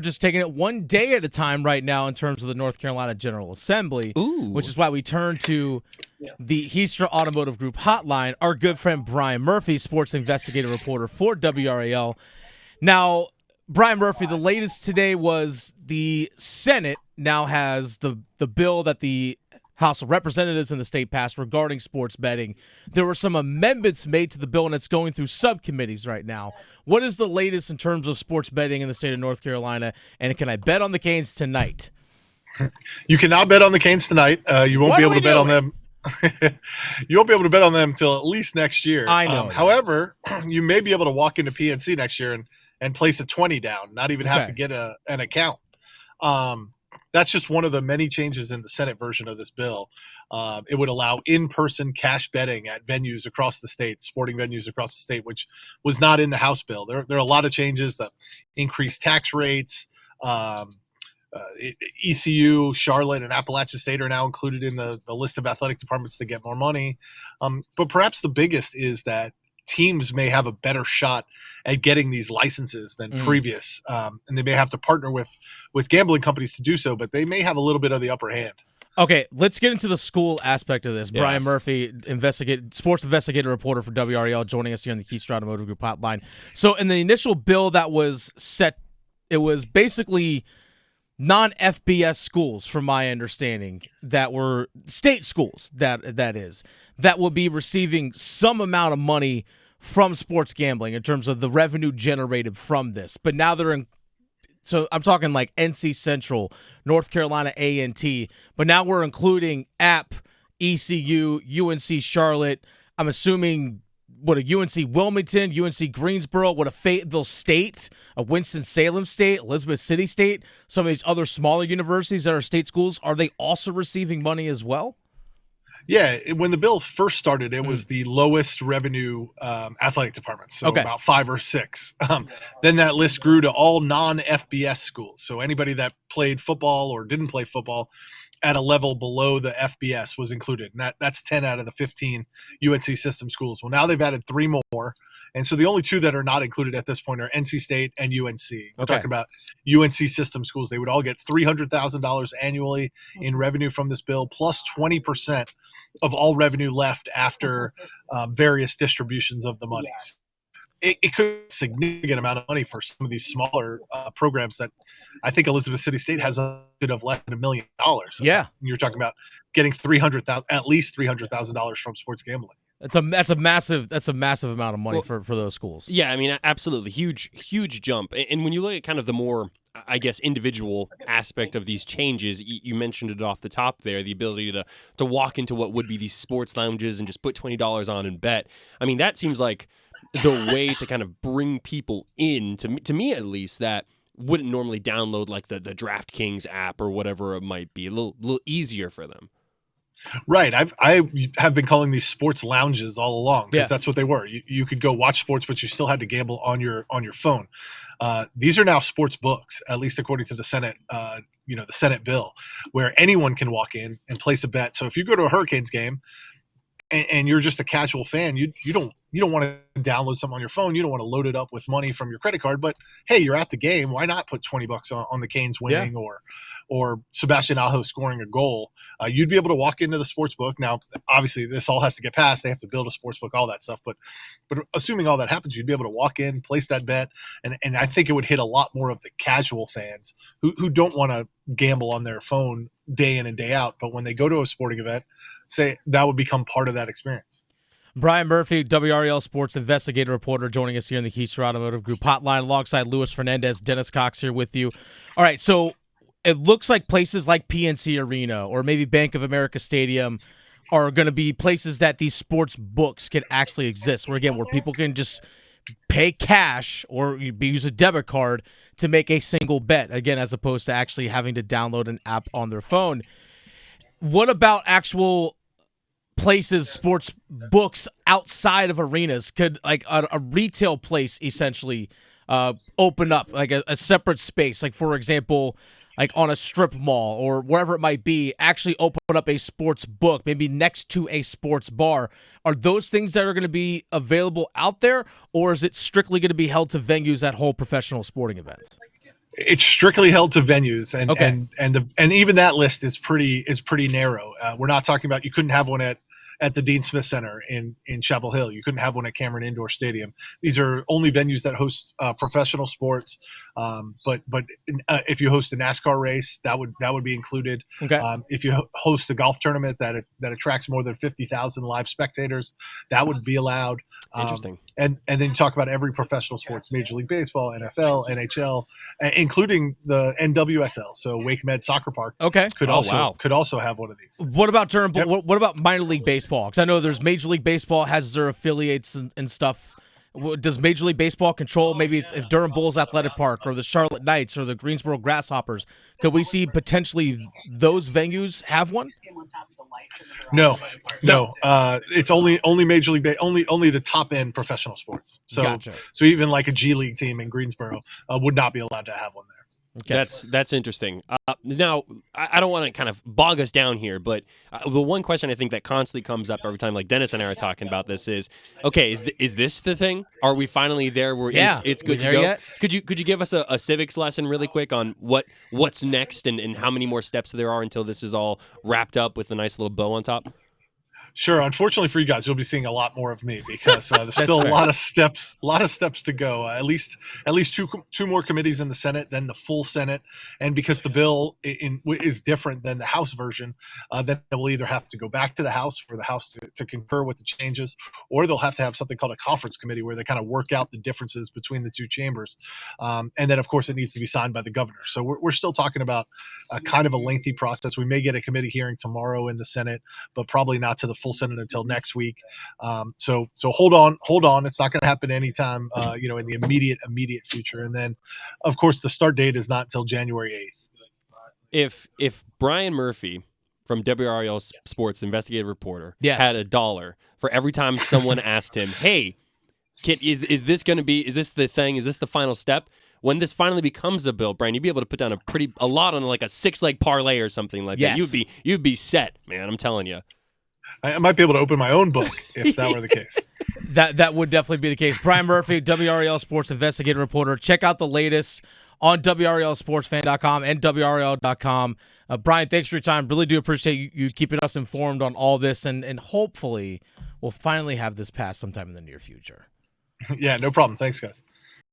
just taking it one day at a time right now in terms of the North Carolina General Assembly, which is why we turn to the Heastra Automotive Group hotline. Our good friend Brian Murphy, sports investigative reporter for WRAL. Now, Brian Murphy, the latest today was the Senate now has the bill that the House of Representatives in the state passed regarding sports betting. There were some amendments made to the bill, and it's going through subcommittees right now. What is the latest in terms of sports betting in the state of North Carolina, and can I bet on the Canes tonight? You cannot bet on the Canes tonight. You won't be able to bet on them. You won't be able to bet on them until at least next year. I know. However, you may be able to walk into PNC next year and place a 20 down, not even have to get an account. That's just one of the many changes in the Senate version of this bill. It would allow in-person cash betting at venues across the state, sporting venues across the state, which was not in the House bill. There are a lot of changes, increased tax rates. ECU, Charlotte, and Appalachian State are now included in the list of athletic departments that get more money. But perhaps the biggest is that teams may have a better shot at getting these licenses than previous. And they may have to partner with gambling companies to do so, but they may have a little bit of the upper hand. Okay, let's get into the school aspect of this. Yeah. Brian Murphy, sports investigative reporter for WRAL, joining us here on the Heastra Automotive Group hotline. So in the initial bill that was set, it was basically non-FBS schools, from my understanding, that were state schools, that will be receiving some amount of money from sports gambling in terms of the revenue generated from this. But now they're in, so I'm talking like NC Central, North Carolina A&T, but now we're including App, ECU, UNC Charlotte. I'm assuming a UNC Wilmington, UNC Greensboro, a Fayetteville State, a Winston-Salem State, Elizabeth City State, some of these other smaller universities that are state schools, are they also receiving money as well? Yeah, when the bill first started, it was the lowest revenue athletic departments, so about 5 or 6. Then that list grew to all non-FBS schools, so anybody that played football or didn't play football at a level below the FBS was included. And that's 10 out of the 15 UNC system schools. Well, now they've added 3 more. And so the only 2 that are not included at this point are NC State and UNC. We're talking about UNC system schools. They would all get $300,000 annually in revenue from this bill, plus 20% of all revenue left after various distributions of the monies. It could be a significant amount of money for some of these smaller programs that I think Elizabeth City State has a budget of less than $1 million. Yeah. You're talking about getting at least $300,000 from sports gambling. That's a massive amount of money for those schools. Yeah, I mean, absolutely. Huge jump. And when you look at kind of the more, I guess, individual aspect of these changes, you mentioned it off the top there, the ability to walk into what would be these sports lounges and just put $20 on and bet. I mean, that seems like the way to kind of bring people in, to me at least, that wouldn't normally download like the DraftKings app or whatever it might be. A little easier for them. Right. I have been calling these sports lounges all along because that's what they were. You could go watch sports, but you still had to gamble on your phone. These are now sports books, at least according to the Senate, the Senate bill, where anyone can walk in and place a bet. So if you go to a Hurricanes game and you're just a casual fan, you don't want to download something on your phone. You don't want to load it up with money from your credit card. But hey, you're at the game. Why not put $20 on the Canes winning or Sebastian Aho scoring a goal? You'd be able to walk into the sports book. Now, obviously, this all has to get passed. They have to build a sports book, all that stuff. But assuming all that happens, you'd be able to walk in, place that bet, and I think it would hit a lot more of the casual fans who don't want to gamble on their phone day in and day out. But when they go to a sporting event, say that would become part of that experience. Brian Murphy, WRAL sports investigative reporter, joining us here in the Heastra Automotive Group hotline alongside Luis Fernandez. Dennis Cox here with you. All right, so it looks like places like PNC Arena or maybe Bank of America Stadium are going to be places that these sports books can actually exist, where people can just pay cash or use a debit card to make a single bet, again, as opposed to actually having to download an app on their phone. What about actual places, sports books outside of arenas? Could like a retail place essentially open up like a separate space, like for example, like on a strip mall or wherever it might be, actually open up a sports book, maybe next to a sports bar? Are those things that are going to be available out there, or is it strictly going to be held to venues that hold professional sporting events? It's strictly held to venues, and Okay. and even that list is pretty narrow. We're not talking about, you couldn't have one at the Dean Smith Center in Chapel Hill. You couldn't have one at Cameron Indoor Stadium. These are only venues that host professional sports. But if you host a NASCAR race, that would be included. Okay. If you host a golf tournament that attracts more than 50,000 live spectators, that would be allowed. Interesting. And then you talk about every professional sports: Major League Baseball, NFL, NHL, including the NWSL. So Wake Med Soccer Park Okay. could also have one of these. What about what about minor league baseball? Because I know there's Major League Baseball has their affiliates and stuff. Does Major League Baseball control maybe if Durham Bulls Athletic Park or the Charlotte Knights or the Greensboro Grasshoppers? Could we see potentially those venues have one? No. It's only Major League only the top end professional sports. So Gotcha. So even like a G League team in Greensboro would not be allowed to have one there. Okay. That's interesting. Now, I don't want to kind of bog us down here, but the one question I think that constantly comes up every time, like Dennis and I are talking about this, is okay, is this the thing? Are we finally there where it's good to there go? yet? Could you give us a civics lesson really quick on what's next and how many more steps there are until this is all wrapped up with a nice little bow on top? Sure. Unfortunately for you guys, you'll be seeing a lot more of me because there's still fair. a lot of steps to go. At least two more committees in the Senate, then the full Senate, and because the bill is different than the House version, then it will either have to go back to the House for the House to concur with the changes, or they'll have to have something called a conference committee where they kind of work out the differences between the two chambers, and then of course it needs to be signed by the governor. So we're still talking about kind of a lengthy process. We may get a committee hearing tomorrow in the Senate, but probably not to the full Senate until next week. So hold on. It's not going to happen anytime, in the immediate future. And then, of course, the start date is not until January 8th. If Brian Murphy from WRL Sports, the investigative reporter, Yes. had $1 for every time someone asked him, "Hey, is this going to be? Is this the thing? Is this the final step?" When this finally becomes a bill, Brian, you'd be able to put down a lot on like a 6-leg parlay or something like that. Yes. You'd be set, man. I'm telling you. I might be able to open my own book if that were the case. That would definitely be the case. Brian Murphy, WRL Sports investigative reporter. Check out the latest on WRLSportsFan.com and WRL.com. Brian, thanks for your time. Really do appreciate you keeping us informed on all this, and hopefully we'll finally have this passed sometime in the near future. Yeah, no problem. Thanks, guys.